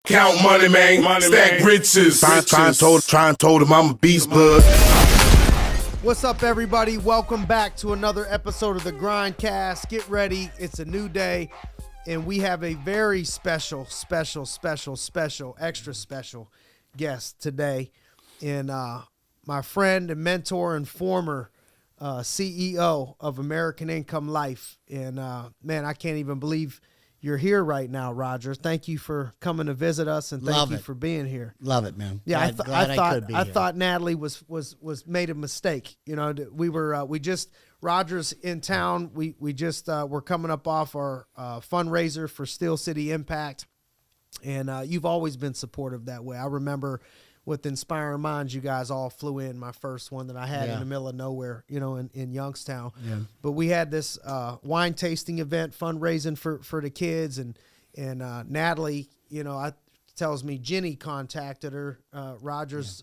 Count money, man. Stack riches. Try and told him I'm a beast, bud. What's up, everybody? Welcome back to another episode of the GRINDcast. Get ready. It's a new day, and we have a very special, extra special guest today. And my friend and mentor and former CEO of American Income Life. And man, I can't even believe you're here right now, Roger. Thank you for coming to visit us, and thank you for being here. Love it, man. Yeah, I thought Natalie was made a mistake. You know, Roger's in town. We just we're coming up off our fundraiser for Steel City Impact, and you've always been supportive that way. I remember with Inspiring Minds, you guys all flew in, my first one that I had in the middle of nowhere, you know, in Youngstown. Yeah. But we had this wine tasting event fundraising for the kids, and Natalie, you know, tells me Jenny contacted her, Roger's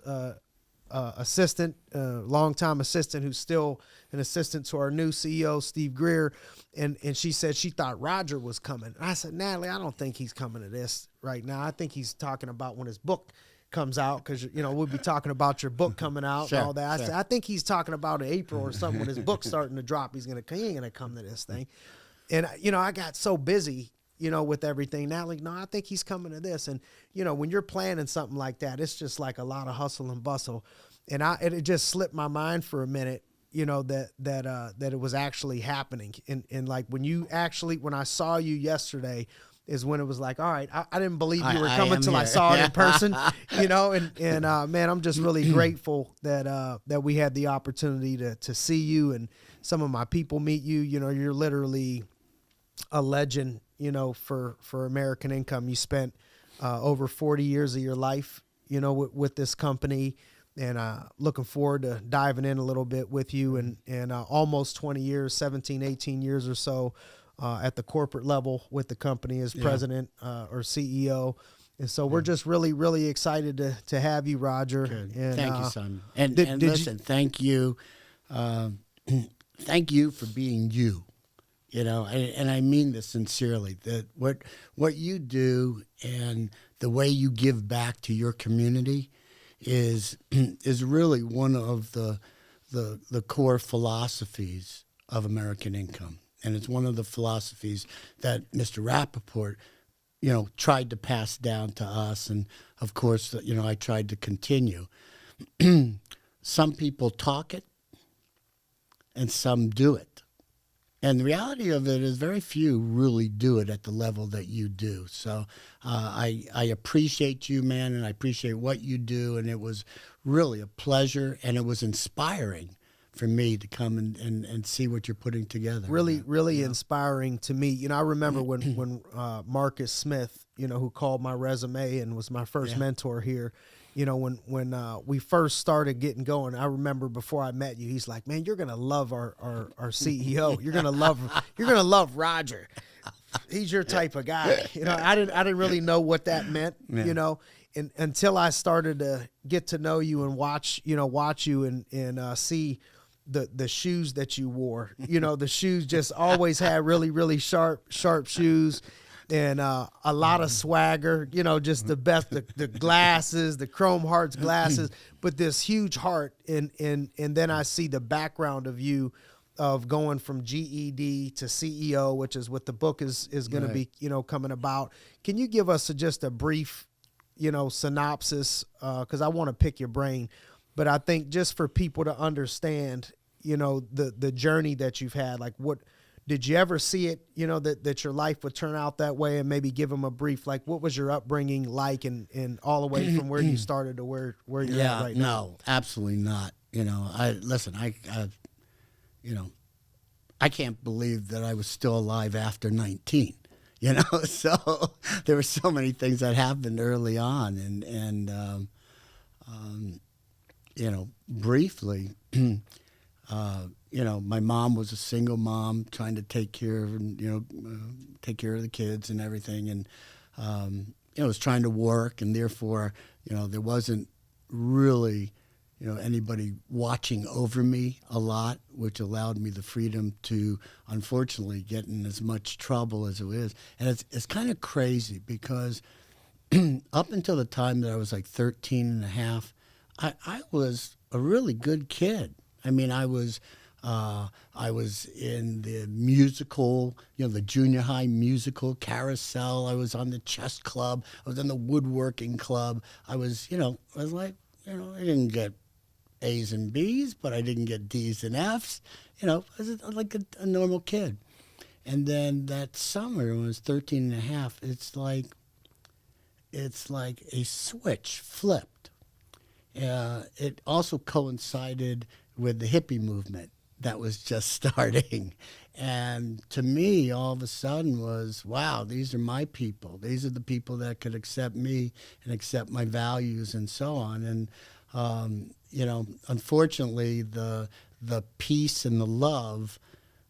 assistant, longtime assistant, who's still an assistant to our new CEO, Steve Greer, and she said she thought Roger was coming. And I said, Natalie, I don't think he's coming to this right now. I think he's talking about when his book comes out, because you know we'll be talking about your book coming out and all that. I said, I think he's talking about April or something when his book's starting to drop. He ain't gonna come to this thing. And you know, I got so busy, you know, with everything. Now, like, no, I think he's coming to this. And you know, when you're planning something like that, it's just like a lot of hustle and bustle. And it just slipped my mind for a minute, you know, that it was actually happening. And like when I saw you yesterday, is when it was like, all right, I didn't believe you were coming till I saw it in person, you know, and man, I'm just really grateful that we had the opportunity to see you and some of my people meet you. You know, you're literally a legend, you know, for American Income. You spent over 40 years of your life, you know, with this company, and looking forward to diving in a little bit with you, and almost 20 years, 17, 18 years or so, at the corporate level with the company as president or CEO. And so we're just really, really excited to have you, Roger. And, thank you, son. And listen, thank you. Thank you for being you, you know, and I mean this sincerely, that what you do and the way you give back to your community is really one of the core philosophies of American Income. And it's one of the philosophies that Mr. Rappaport, you know, tried to pass down to us. And, of course, you know, I tried to continue. Some people talk it, and some do it. And the reality of it is very few really do it at the level that you do. So I appreciate you, man, and I appreciate what you do. And it was really a pleasure, and it was inspiring for me to come and see what you're putting together. Really inspiring to me. You know, I remember when Marcus Smith, you know, who called my resume and was my first mentor here, you know, when we first started getting going, I remember before I met you, he's like, man, you're going to love our CEO. You're going to love Roger. He's your type of guy. You know, I didn't really know what that meant, you know, and until I started to get to know you and watch you and see the shoes that you wore. You know, the shoes just always had really, really sharp shoes, and a lot of swagger, you know, just the best, the glasses, the Chrome Hearts glasses, but this huge heart. And then I see the background of you, of going from GED to CEO, which is what the book is going to be, you know, coming about. Can you give us just a brief, you know, synopsis? 'Cause I want to pick your brain. But I think just for people to understand, you know, the journey that you've had, like what did you ever see it, you know, that your life would turn out that way, and maybe give them a brief, like what was your upbringing like, and all the way from where you started to where you're at right now? No, absolutely not. You know, I you know, I can't believe that I was still alive after 19. You know, so there were so many things that happened early on, and you know, briefly, you know, my mom was a single mom trying to take care of the kids and everything, and you know, was trying to work, and therefore, you know, there wasn't really, you know, anybody watching over me a lot, which allowed me the freedom to, unfortunately, get in as much trouble as it is. And it's kind of crazy because up until the time that I was like 13 and a half, I was a really good kid. I mean, I was in the musical, the junior high musical carousel. I was on the chess club. I was in the woodworking club. I was like, I didn't get A's and B's, but I didn't get D's and F's. I was like a normal kid. And then that summer, when I was 13 and a half, it's like a switch flipped. It also coincided with the hippie movement that was just starting. And to me, all of a sudden was, wow, these are my people. These are the people that could accept me and accept my values and so on. And, unfortunately, the peace and the love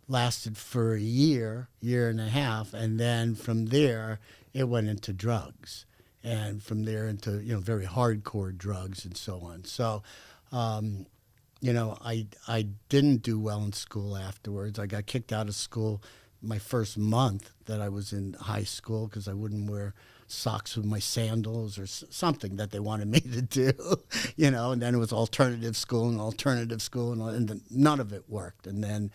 lasted for a year and a half. And then from there, it went into drugs. And from there into, very hardcore drugs and so on. So, I didn't do well in school afterwards. I got kicked out of school my first month that I was in high school because I wouldn't wear socks with my sandals or something that they wanted me to do, and then it was alternative school, and none of it worked. And then,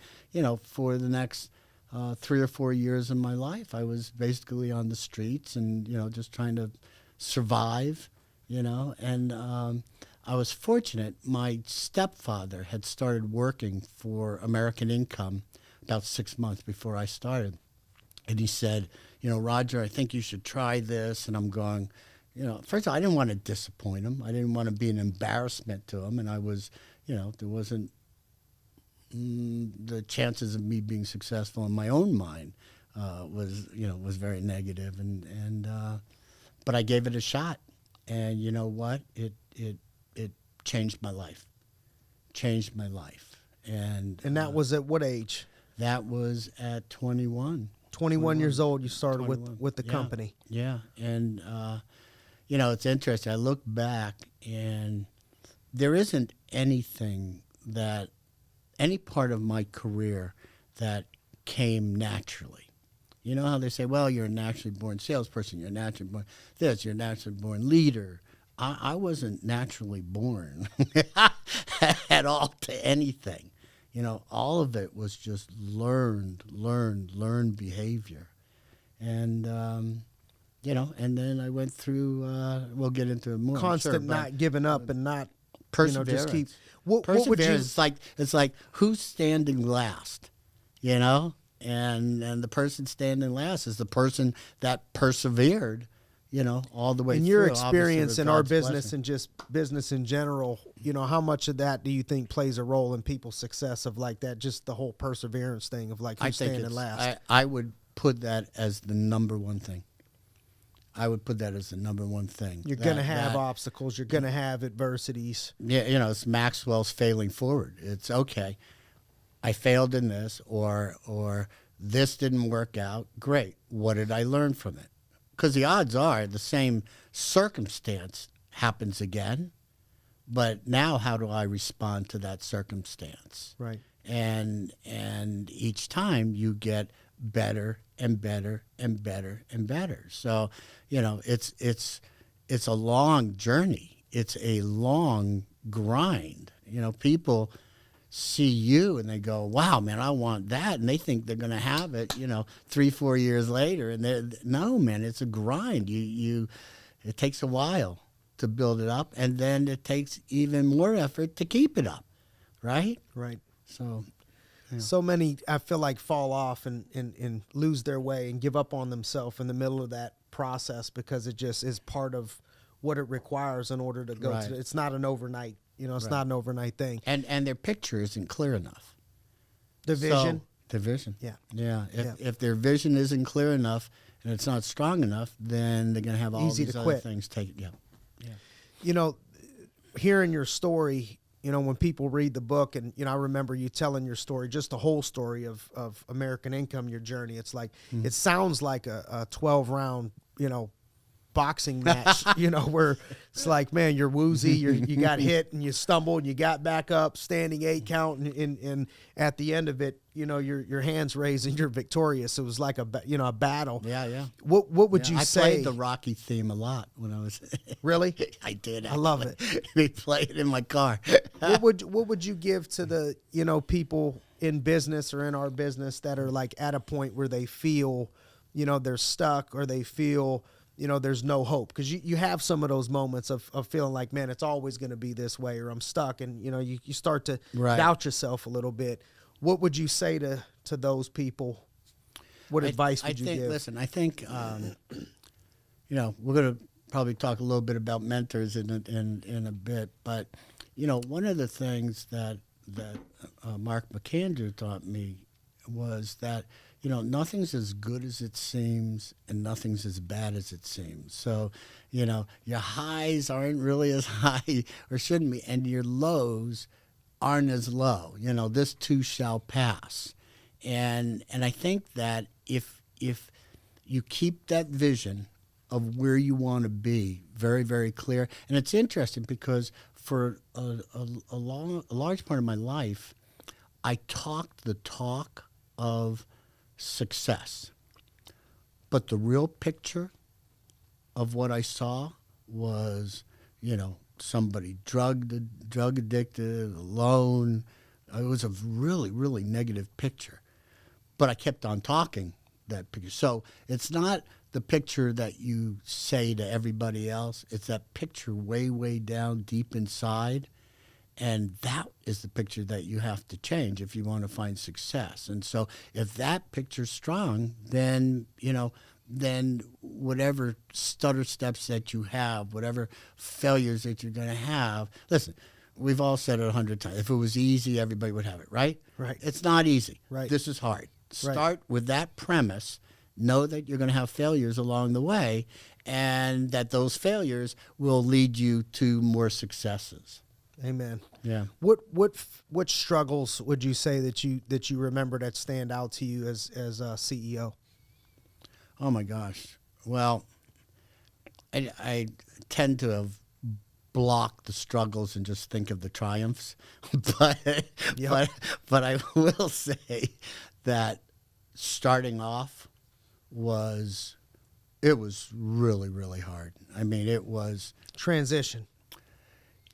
for the next 3 or 4 years of my life, I was basically on the streets and, just trying to survive, and I was fortunate. My stepfather had started working for American Income about 6 months before I started. And he said, Roger, I think you should try this. And I'm going, first of all, I didn't want to disappoint him. I didn't want to be an embarrassment to him. And I was, there wasn't the chances of me being successful in my own mind was very negative. But I gave it a shot. And you know what? It changed my life. And that was at what age? That was at 21. 21 years old, you started with the company. Yeah. And, it's interesting. I look back, and there isn't any part of my career that came naturally. You know how they say, well, you're a naturally born salesperson, you're a naturally born this, you're a naturally born leader. I wasn't naturally born at all to anything. All of it was just learned behavior. And, and then I went through, we'll get into it more. Constant not giving up and not, perseverance. just keep. What would you? It's like who's standing last, And the person standing last is the person that persevered, all the way through. In your experience in our God's business blessing. and just business in general, how much of that do you think plays a role in people's success of like that, just the whole perseverance thing of like who's standing last? I would put that as the number one thing. You're going to have obstacles. You're going to have adversities. Yeah, it's Maxwell's failing forward. It's okay. I failed in this or this didn't work out. Great. What did I learn from it? Because the odds are the same circumstance happens again, but now how do I respond to that circumstance? Right. And each time you get better and better and better and better. So, it's a long journey. It's a long grind. People see you and they go, wow, man, I want that. And they think they're going to have it, 3-4 years later. And no, man, it's a grind. It takes a while to build it up. And then it takes even more effort to keep it up. Right? Right. So, so many, I feel like, fall off and lose their way and give up on themselves in the middle of that process because it just is part of what it requires in order to go to. It's not an overnight. It's not an overnight thing. And their picture isn't clear enough. The vision. Their vision. Yeah. Yeah. If their vision isn't clear enough and it's not strong enough, then they're going to have all these other things taken. Yeah. Hearing your story, when people read the book and, I remember you telling your story, just the whole story of American Income, your journey. It's like, it sounds like a 12-round, boxing match, where it's like, man, you're woozy, you got hit and you stumbled and you got back up, standing 8 count, and at the end of it, your hands raised and you're victorious. It was like a battle. Yeah. What would you say? I played the Rocky theme a lot when I was. Really? I did. I love it. We played it in my car. What would you give to the people in business or in our business that are like at a point where they feel they're stuck, or they feel there's no hope? Because you have some of those moments of feeling like, man, it's always going to be this way, or I'm stuck, and you start to doubt yourself a little bit. What would you say to those people? What advice would you give? Listen, I think we're going to probably talk a little bit about mentors in a bit, but one of the things that Mark McAndrew taught me was that nothing's as good as it seems, and nothing's as bad as it seems. So, your highs aren't really as high, or shouldn't be, and your lows aren't as low. This too shall pass. And I think that if you keep that vision of where you want to be very, very clear, and it's interesting because for a large part of my life, I talked the talk of success, but the real picture of what I saw was, somebody drug addicted, alone. It was a really, really negative picture, but I kept on talking that picture. So it's not the picture that you say to everybody else. It's that picture way, way down deep inside. And that is the picture that you have to change if you want to find success. And so if that picture's strong, then, then whatever stutter steps that you have, whatever failures that you're going to have, listen, we've all said it 100 times. If it was easy, everybody would have it, right? Right. It's not easy. Right. This is hard. Right. Start with that premise. Know that you're going to have failures along the way, and that those failures will lead you to more successes. Amen. Yeah. What struggles would you say that you remember that stand out to you as a CEO? Oh my gosh. Well, I tend to have blocked the struggles and just think of the triumphs, but I will say that starting off was really, really hard. I mean, it was transition.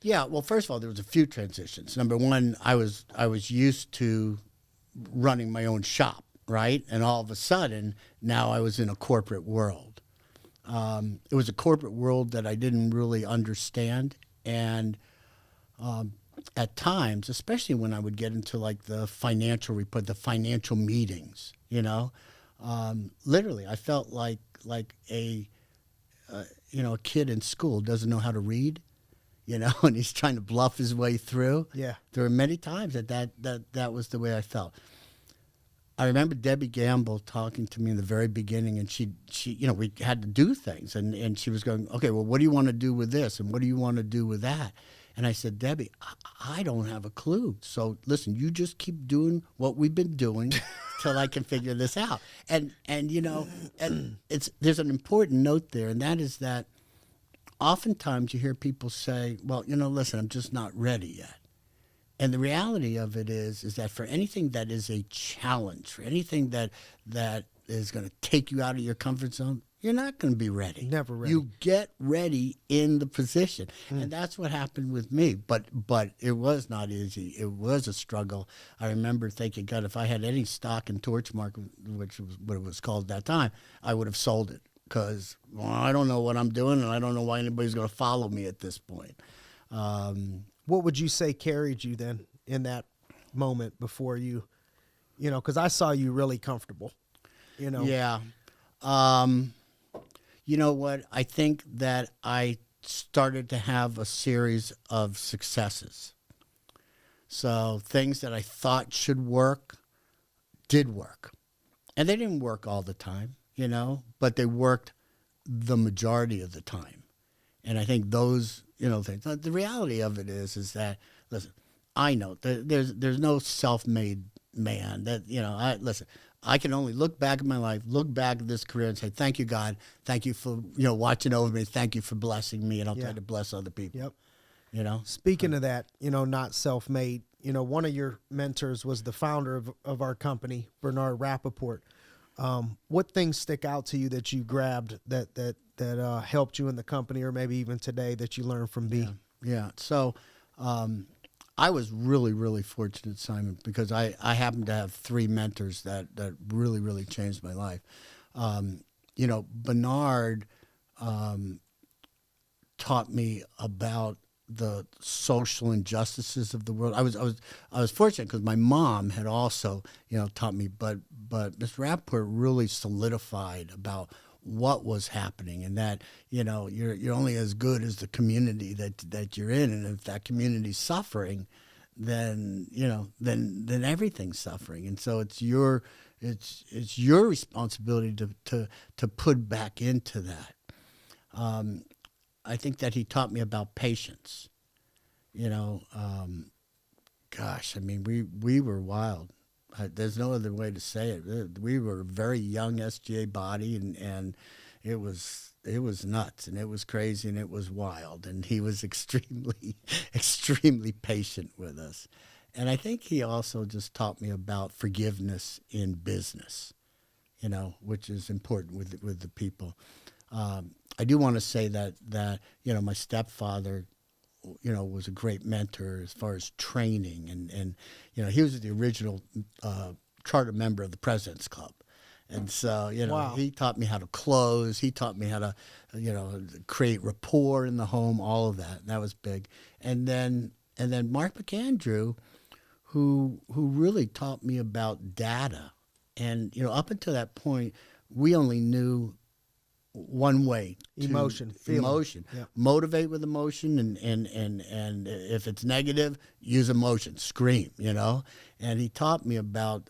Yeah, well, first of all, there was a few transitions. Number one, I was used to running my own shop, right? And all of a sudden, now I was in a corporate world. It was a corporate world that I didn't really understand, and at times, especially when I would get into like the financial report, the financial meetings, literally, I felt like a kid in school doesn't know how to read. And he's trying to bluff his way through. Yeah. There were many times that was the way I felt. I remember Debbie Gamble talking to me in the very beginning, and she we had to do things, and she was going, okay, well, what do you want to do with this, and what do you want to do with that? And I said, Debbie, I don't have a clue. So listen, you just keep doing what we've been doing till I can figure this out. And there's an important note there, and that is that oftentimes you hear people say, well, listen, I'm just not ready yet. And the reality of it is that for anything that is a challenge, for anything that is going to take you out of your comfort zone, you're not going to be ready. Never ready. You get ready in the position. And that's what happened with me. But it was not easy. It was a struggle. I remember thinking, God, if I had any stock in Torchmark, which was what it was called at that time, I would have sold it. Because I don't know what I'm doing, and I don't know why anybody's going to follow me at this point. What would you say carried you then in that moment before you, because I saw you really comfortable, Yeah. You know what? I think that I started to have a series of successes. So things that I thought should work did work. And they didn't work all the time. But they worked the majority of the time. And I think those, things. The reality of it is that, listen, I know there's no self-made man that, I can only look back at my life, look back at this career, and say, "Thank you, God. Thank you for watching over me. Thank you for blessing me, and I'll try to bless other people." Yep. You know. Speaking of that, not self-made. One of your mentors was the founder of our company, Bernard Rappaport. What things stick out to you that you grabbed that helped you in the company, or maybe even today that you learned from B? Yeah. So I was really, really fortunate, Simon, because I happened to have 3 mentors that really, really changed my life. Bernard taught me about the social injustices of the world. I was fortunate because my mom had also taught me, but Mr. Rappaport really solidified about what was happening, and that you're only as good as the community that you're in, and if that community's suffering, then then everything's suffering, and so it's your responsibility to put back into that. I think that he taught me about patience. Gosh, I mean, we were wild. There's no other way to say it. We were a very young SGA body, and it was nuts, and it was crazy, and it was wild. And he was extremely, extremely patient with us. And I think he also just taught me about forgiveness in business, which is important with the people. I do want to say that my stepfather, was a great mentor as far as training, and he was the original charter member of the President's Club, and so Wow. He taught me how to close. He taught me how to create rapport in the home, all of that. That was big. And then Mark McAndrew, who really taught me about data, and up until that point, we only knew one way: Emotion, feeling. Emotion. Yep. Motivate with emotion, and if it's negative, use emotion, scream. And he taught me about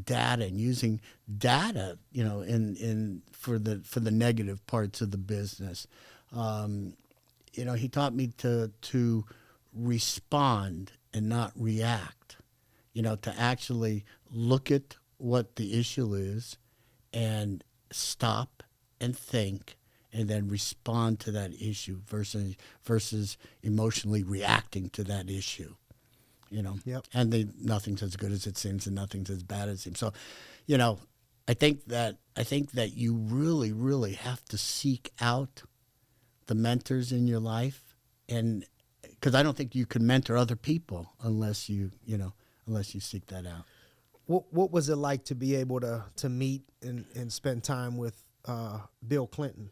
data and using data, in for the negative parts of the business. He taught me to respond and not react. To actually look at what the issue is and stop and think, and then respond to that issue versus emotionally reacting to that issue. Yep. And nothing's as good as it seems, and nothing's as bad as it seems. So, I think that you really, really have to seek out the mentors in your life, and because I don't think you can mentor other people unless you seek that out. What was it like to be able to meet and spend time with Bill Clinton?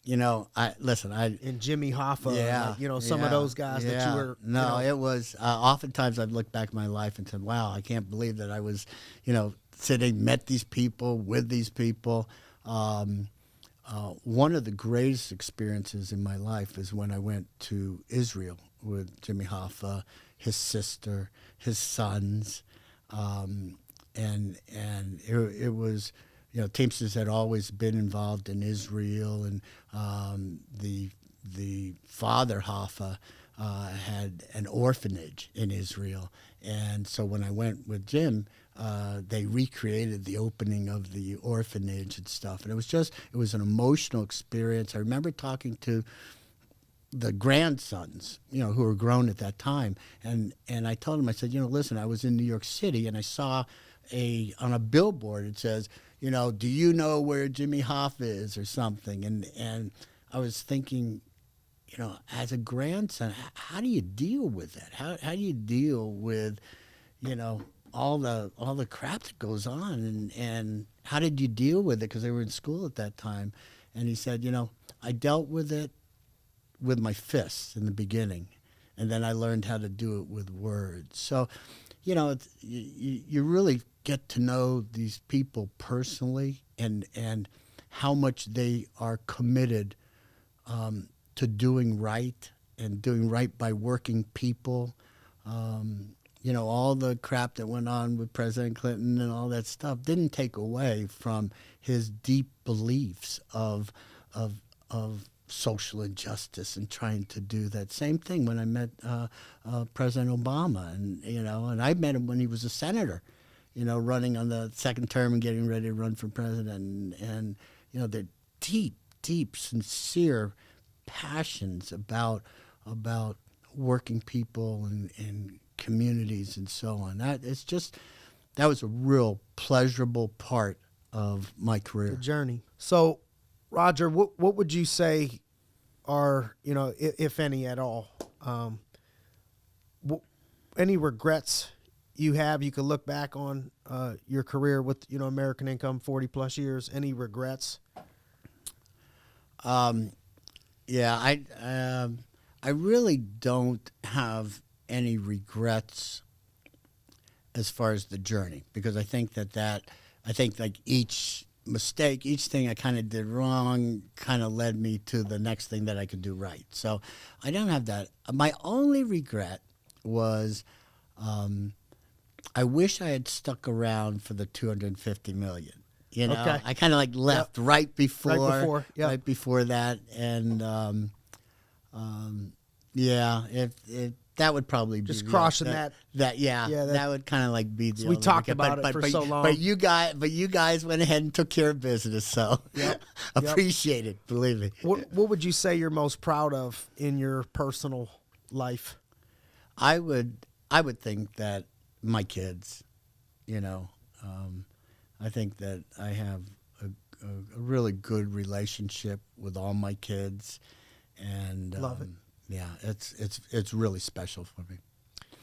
And Jimmy Hoffa, some of those guys that you were. No, it was. Oftentimes I've looked back at my life and said, "Wow, I can't believe that I was, met these people, with these people." One of the greatest experiences in my life is when I went to Israel with Jimmy Hoffa, his sister, his sons, and it was. Teamsters had always been involved in Israel, and the father Hoffa had an orphanage in Israel, and so when I went with Jim, they recreated the opening of the orphanage and stuff, and it was an emotional experience. I remember talking to the grandsons, who were grown at that time, and I told them, I said, listen, I was in New York City and I saw on a billboard it says, do you know where Jimmy Hoffa is or something? And I was thinking, as a grandson, how do you deal with that? How do you deal with, all the crap that goes on, and how did you deal with it? Because they were in school at that time. And he said, I dealt with it with my fists in the beginning, and then I learned how to do it with words. So, you really get to know these people personally, and how much they are committed to doing right, and doing right by working people. All the crap that went on with President Clinton and all that stuff didn't take away from his deep beliefs of social injustice and trying to do that. Same thing when I met President Obama, and I met him when he was a senator, running on the second term and getting ready to run for president, and they're deep, sincere passions about working people and communities and so on. That was a real pleasurable part of my career. The journey. So, Roger, what would you say are, if any at all, any regrets you have? You could look back on your career with American Income, 40 plus years. Any regrets? Yeah, I really don't have any regrets as far as the journey, because I think like each mistake, each thing I kind of did wrong kind of led me to the next thing that I could do right. So I don't have that. My only regret was I wish I had stuck around for the $250 million. Okay. I kind of like left right before that, and if that would probably just be crossing that that would kind of like be the we only talked regret. about it for so long. But you guys went ahead and took care of business, so appreciate it. Believe me. What would you say you're most proud of in your personal life? I would think that my kids, I think that I have a really good relationship with all my kids, and love it. Yeah, it's really special for me.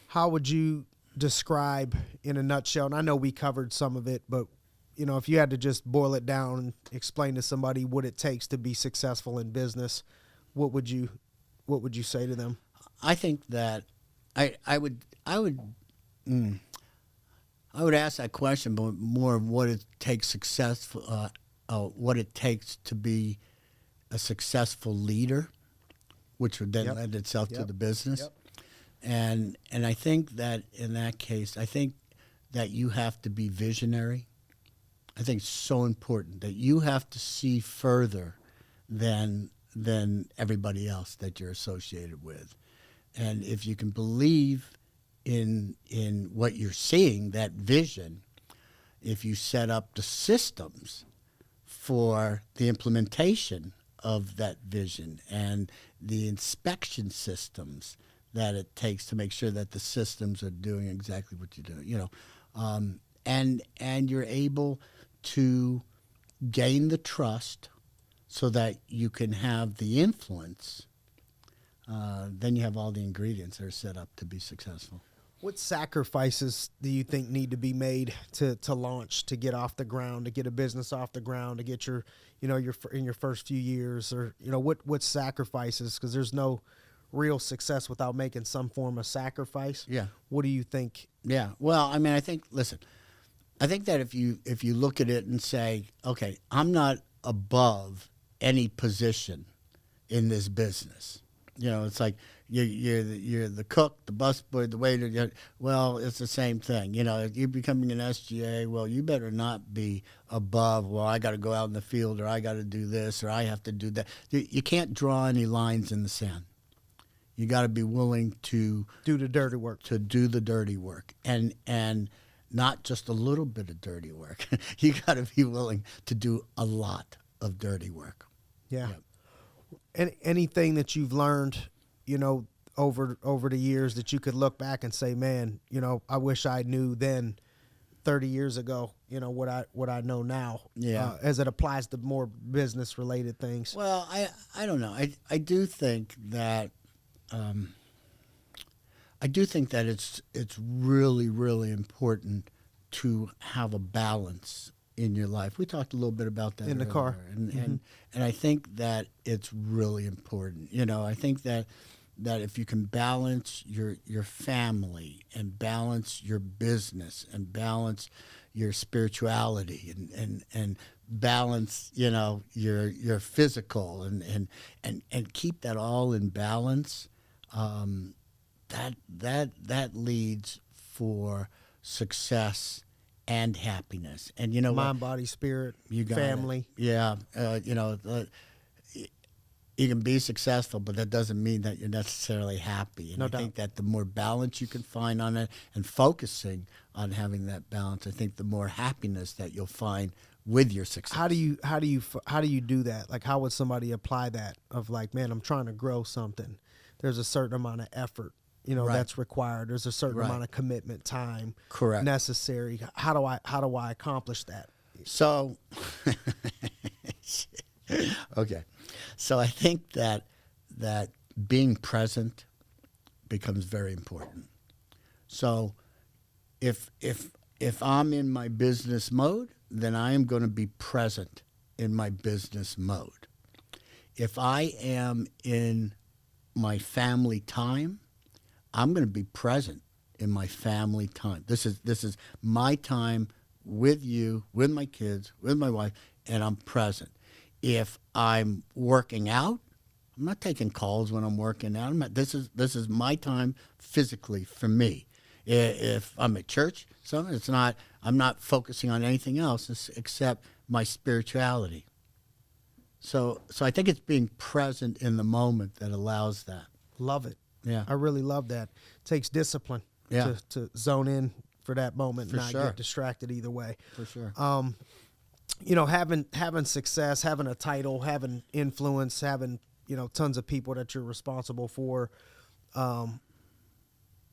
How would you describe in a nutshell, and I know we covered some of it, but if you had to just boil it down and explain to somebody what it takes to be successful in business, what would you say to them? I think that I would ask that question, but more of what it takes what it takes to be a successful leader, which would then lend itself to the business. And I think that in that case, I think that you have to be visionary. I think it's so important that you have to see further than everybody else that you're associated with. And if you can believe in what you're seeing, that vision, if you set up the systems for the implementation of that vision and the inspection systems that it takes to make sure that the systems are doing exactly what you're doing, and you're able to gain the trust so that you can have the influence, then you have all the ingredients that are set up to be successful. What sacrifices do you think need to be made to launch, to get off the ground, to get a business off the ground, to get your in your first few years, or what sacrifices? Because there's no real success without making some form of sacrifice. Yeah. What do you think? Yeah. Well, I mean, I think that if you look at it and say, okay, I'm not above any position in this business. It's like you're the cook, the busboy, the waiter. Well, it's the same thing. If you're becoming an SGA, well, you better not be above. Well, I got to go out in the field, or I got to do this, or I have to do that. You can't draw any lines in the sand. You got to be willing to Do the dirty work. To do the dirty work, and not just a little bit of dirty work. You got to be willing to do a lot of dirty work. Yeah. And anything that you've learned, over the years that you could look back and say, man, I wish I knew then 30 years ago, what I know now, as it applies to more business related things. Well, I don't know. I do think that it's really, really important to have a balance in your life. We talked a little bit about that in the earlier, car, and I think that it's really important. I think that if you can balance your family and balance your business and balance your spirituality and balance your physical and keep that all in balance, that leads for success and happiness. And mind, body, spirit, family. Yeah. You can be successful, but that doesn't mean that you're necessarily happy. And No I doubt. think that the more balance you can find on it and focusing on having that balance, I think the more happiness that you'll find with your success. How do you do that? Like, how would somebody apply that? Of like, man, I'm trying to grow something. There's a certain amount of effort, Right. that's required. There's a certain Right. amount of commitment, time, Correct. necessary. How do I accomplish that? So, okay. So I think that being present becomes very important. So if I'm in my business mode, then I am going to be present in my business mode. If I am in my family time, I'm going to be present in my family time. This is my time with you, with my kids, with my wife, and I'm present. If I'm working out, I'm not taking calls when I'm working out. This is my time physically for me. If I'm at church, I'm not focusing on anything else except my spirituality. So I think it's being present in the moment that allows that. Love it. Yeah. I really love that. Takes discipline Yeah. to zone in for that moment and For not sure. get distracted either way. For sure. Having success, having a title, having influence, having, tons of people that you're responsible for,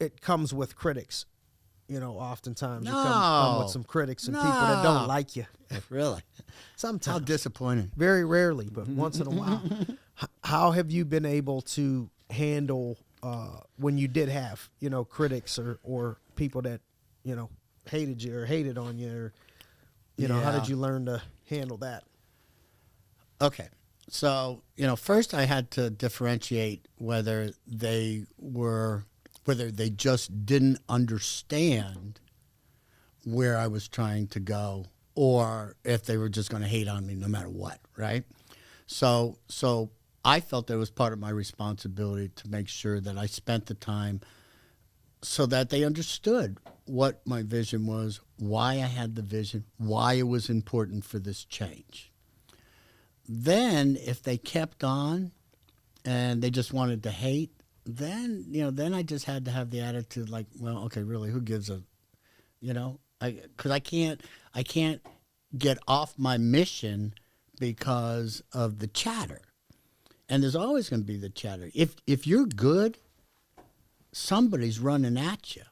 it comes with critics. Oftentimes you come with some critics and people that don't like you. Really? Sometimes. How disappointing. Very rarely, but once in a while. How have you been able to handle when you did have, critics or people that, hated you or hated on you, or, how did you learn to handle that? Okay. So, first I had to differentiate whether they just didn't understand where I was trying to go, or if they were just going to hate on me no matter what, right? So I felt that it was part of my responsibility to make sure that I spent the time so that they understood what my vision was, why I had the vision, why it was important for this change. Then if they kept on and they just wanted to hate, then I just had to have the attitude like, well, okay, really, who gives a, because I can't get off my mission because of the chatter. And there's always going to be the chatter. If you're good, somebody's running at you.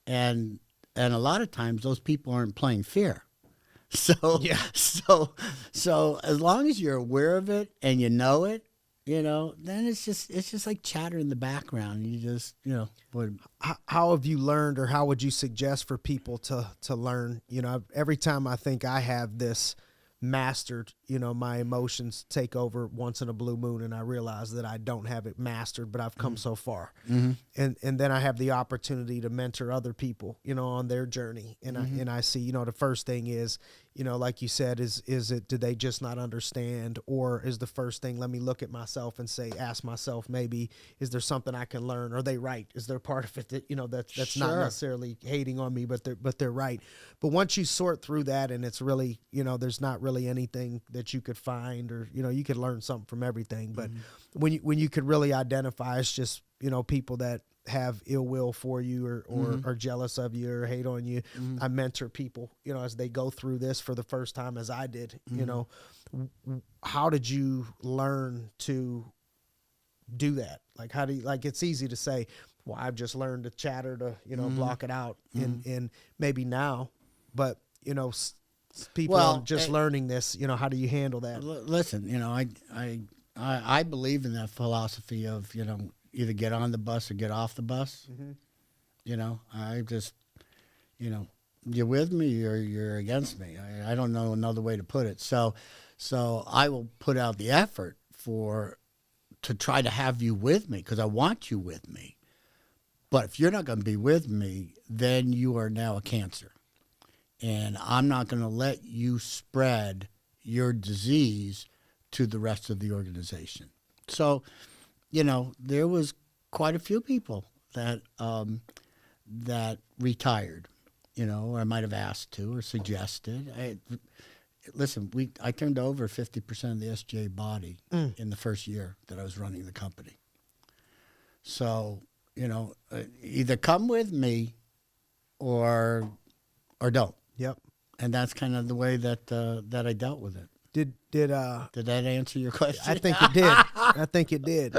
And a lot of times those people aren't playing fair. So Yeah. So as long as you're aware of it and you know it, then it's just like chatter in the background. You just, How have you learned, or how would you suggest for people to learn? Every time I think I have this mastered, my emotions take over once in a blue moon, and I realize that I don't have it mastered, but I've come so far. Mm-hmm. And then I have the opportunity to mentor other people, on their journey. And I see, the first thing is, like you said, is it, do they just not understand? Or is the first thing, let me look at myself and ask myself, maybe, is there something I can learn? Are they right? Is there part of it that, that's Sure. not necessarily hating on me, but they're right. But once you sort through that, and it's really, there's not really anything that you could find, or, you could learn something from everything. But when you could really identify, it's just, people that have ill will for you, or are jealous of you or hate on you. I mentor people, as they go through this for the first time, as I did. How did you learn to do that? Like, how do you, like, it's easy to say, well, I've just learned to chatter to, block it out, and maybe now, but, people are just learning this, how do you handle that? Listen, I believe in that philosophy of, either get on the bus or get off the bus. I just, you're with me or you're against me. I don't know another way to put it. So I will put out the effort to try to have you with me, because I want you with me. But if you're not going to be with me, then you are now a cancer. And I'm not going to let you spread your disease to the rest of the organization. So, there was quite a few people that retired, or I might have asked to or suggested. listen, I turned over 50% of the SGA body in the first year that I was running the company. So, either come with me or don't. Yep. And that's kind of the way that I dealt with it. Did that answer your question? I think it did. I think it did.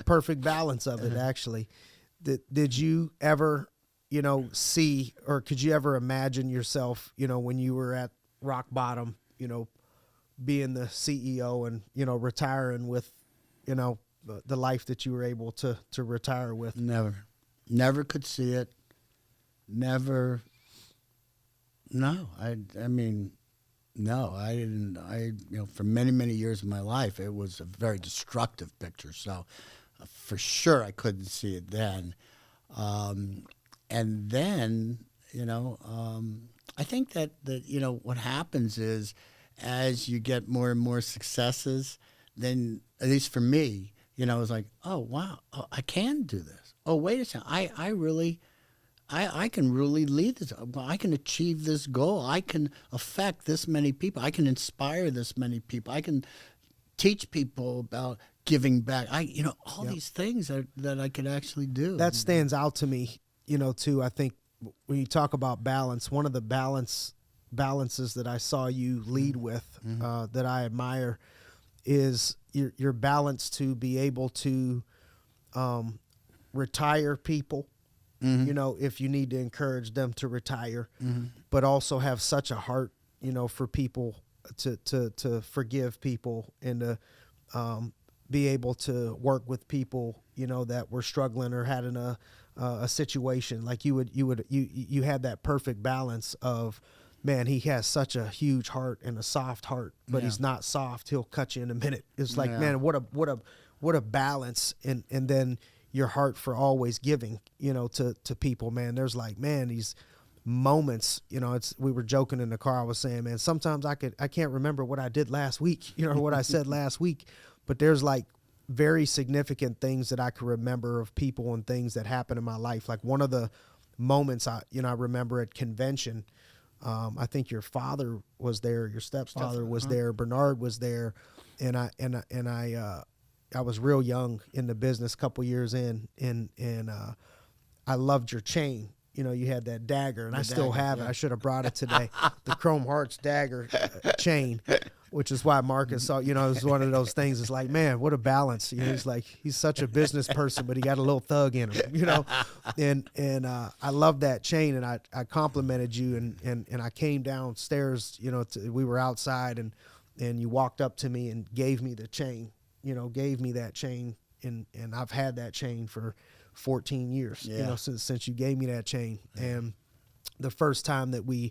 Perfect balance of it, actually. Did you ever, see, or could you ever imagine yourself, when you were at rock bottom, being the CEO and, retiring with, the life that you were able to retire with? Never could see it. Never. No, I mean, no, I didn't. For many, many years of my life, it was a very destructive picture. So for sure I couldn't see it then. And then, I think that what happens is as you get more and more successes, then at least for me, it's like, oh, wow, I can do this. Oh, wait a second. I can really lead this. I can achieve this goal. I can affect this many people. I can inspire this many people. I can teach people about giving back. All these things that I could actually do. That stands out to me, too. I think when you talk about balance, one of the balances that I saw you lead with that I admire is your balance to be able to retire people. If you need to encourage them to retire, but also have such a heart, for people to forgive people and to be able to work with people, that were struggling or had in a situation. Like you had that perfect balance of, man, he has such a huge heart and a soft heart, but he's not soft. He'll cut you in a minute. It's like, man, what a balance. And then your heart for always giving, to people, man. There's like, man, these moments, we were joking in the car. I was saying, man, sometimes I can't remember what I did last week, or what I said last week, but there's like very significant things that I can remember of people and things that happened in my life. Like one of the moments I remember at convention, I think your father was there, your stepfather was there, Bernard was there. And I was real young in the business, a couple years in, and I loved your chain. You had that dagger, and I still have it. I should have brought it today. The Chrome Hearts dagger chain, which is why Marcus saw. It was one of those things. It's like, man, what a balance. He's like, he's such a business person, but he got a little thug in him. And I love that chain, and I complimented you, and I came downstairs. We were outside, and you walked up to me and gave me the chain. Gave me that chain, and I've had that chain for 14 years, since you gave me that chain. And the first time that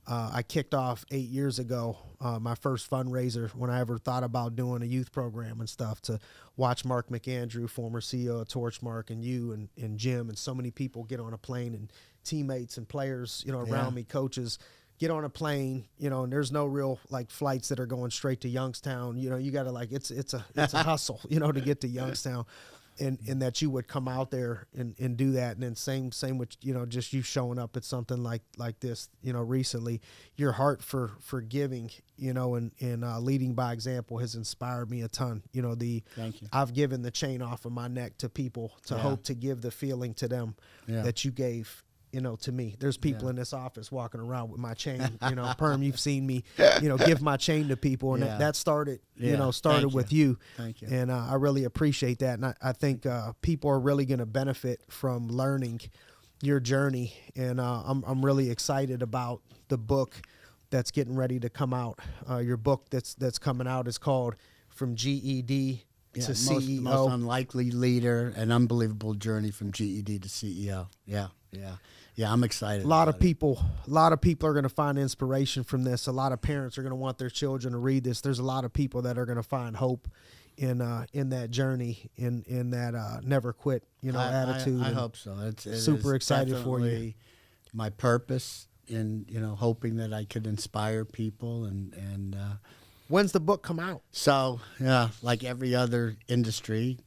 I kicked off 8 years ago, my first fundraiser, when I ever thought about doing a youth program and stuff, to watch Mark McAndrew, former CEO of Torchmark, and you and Jim and so many people get on a plane, and teammates and players, around me, coaches, get on a plane, and there's no real like flights that are going straight to Youngstown. You got to like, it's a hustle, to get to Youngstown, and that you would come out there and do that. And then same with, just you showing up at something like this, recently. Your heart for giving, and leading by example has inspired me a ton. Thank you. I've given the chain off of my neck to people to hope to give the feeling to them that you gave, to me. There's people in this office walking around with my chain, Perm, you've seen me, give my chain to people, and that started, started with you. Thank you. And I really appreciate that. And I think people are really going to benefit from learning your journey. And I'm really excited about the book that's getting ready to come out. Your book that's coming out is called From GED to CEO. Most unlikely leader, an unbelievable journey from GED to CEO. Yeah, I'm excited. A lot of people are going to find inspiration from this. A lot of parents are going to want their children to read this. There's a lot of people that are going to find hope in that journey, in that never quit, attitude. I hope so. It super excited for you. My purpose in hoping that I could inspire people and. When's the book come out? So like every other industry.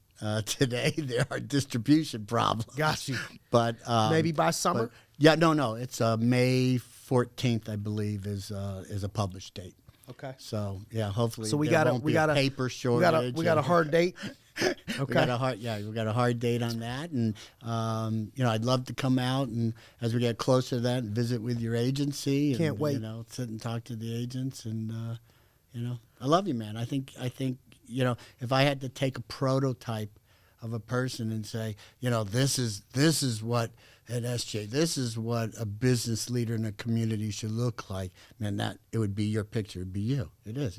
Today there are distribution problems. Got you. But maybe by summer. No. It's May 14th, I believe, is a published date. Okay. So yeah, hopefully So we there got won't be a paper shortage. we got a hard date. Okay. We got a hard date on that, and I'd love to come out and as we get closer to that, visit with your agency. Can't wait. Sit and talk to the agents, and I love you, man. I think if I had to take a prototype of a person and say, this is what at SJ, this is what a business leader in a community should look like, man, that it would be your picture. It'd be you. It is.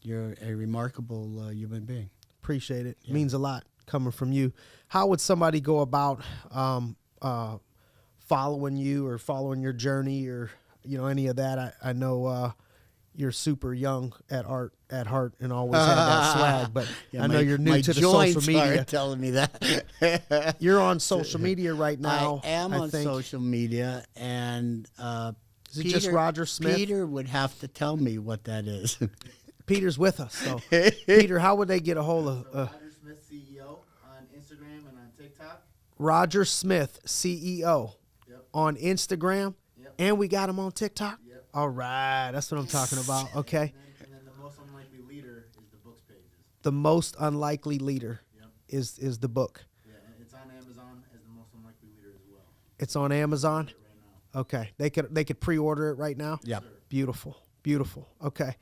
You're a remarkable human being. Appreciate it. Yeah. Means a lot coming from you. How would somebody go about following you or following your journey or any of that? I know you're super young at heart and always have that swag, but I know you're new to the social media. Telling me that. You're on social media right now. I am on social media, and is it just Roger Smith? Peter would have to tell me what that is. Peter's with us. So, Peter, how would they get a hold of Roger Smith, CEO, on Instagram and on TikTok? Roger Smith, CEO, on Instagram, and we got him on TikTok? Yep. All right. That's what I'm talking about. Okay. And then the most unlikely leader is the book's pages. The most unlikely leader is the book. Yeah, and it's on Amazon as the most unlikely leader as well. It's on Amazon? Right now. Okay. They could pre-order it right now? Yep. Beautiful. Beautiful. Okay.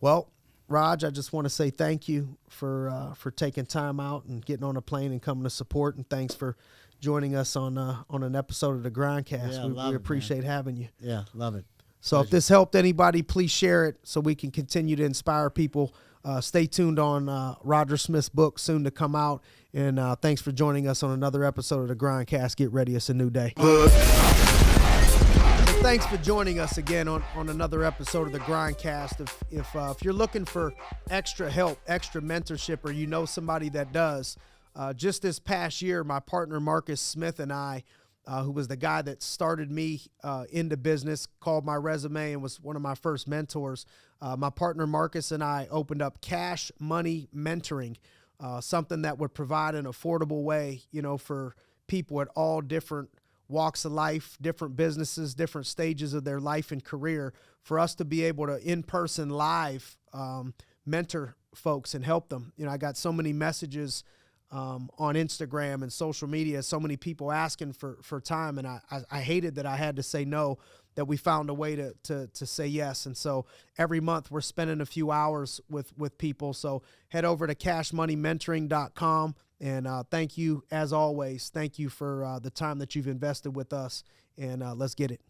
Well, Raj, I just want to say thank you for taking time out and getting on a plane and coming to support, and thanks for joining us on an episode of the GRINDcast. Yeah, we appreciate having you. Yeah, love it. So if this helped anybody, please share it so we can continue to inspire people. Stay tuned on Roger Smith's book soon to come out. And thanks for joining us on another episode of the GRINDcast. Get ready, it's a new day. Thanks for joining us again on another episode of the GRINDcast. If you're looking for extra help, extra mentorship, or you know somebody that does, just this past year, my partner Marcus Smith and I, who was the guy that started me into business, called my resume and was one of my first mentors. My partner Marcus and I opened up Cash Money Mentoring, something that would provide an affordable way, for people at all different walks of life, different businesses, different stages of their life and career, for us to be able to in-person live mentor folks and help them. I got so many messages on Instagram and social media, so many people asking for time, and I hated that I had to say no, that we found a way to say yes. And so every month we're spending a few hours with people. So head over to cashmoneymentoring.com. And thank you, as always. Thank you for the time that you've invested with us. And let's get it.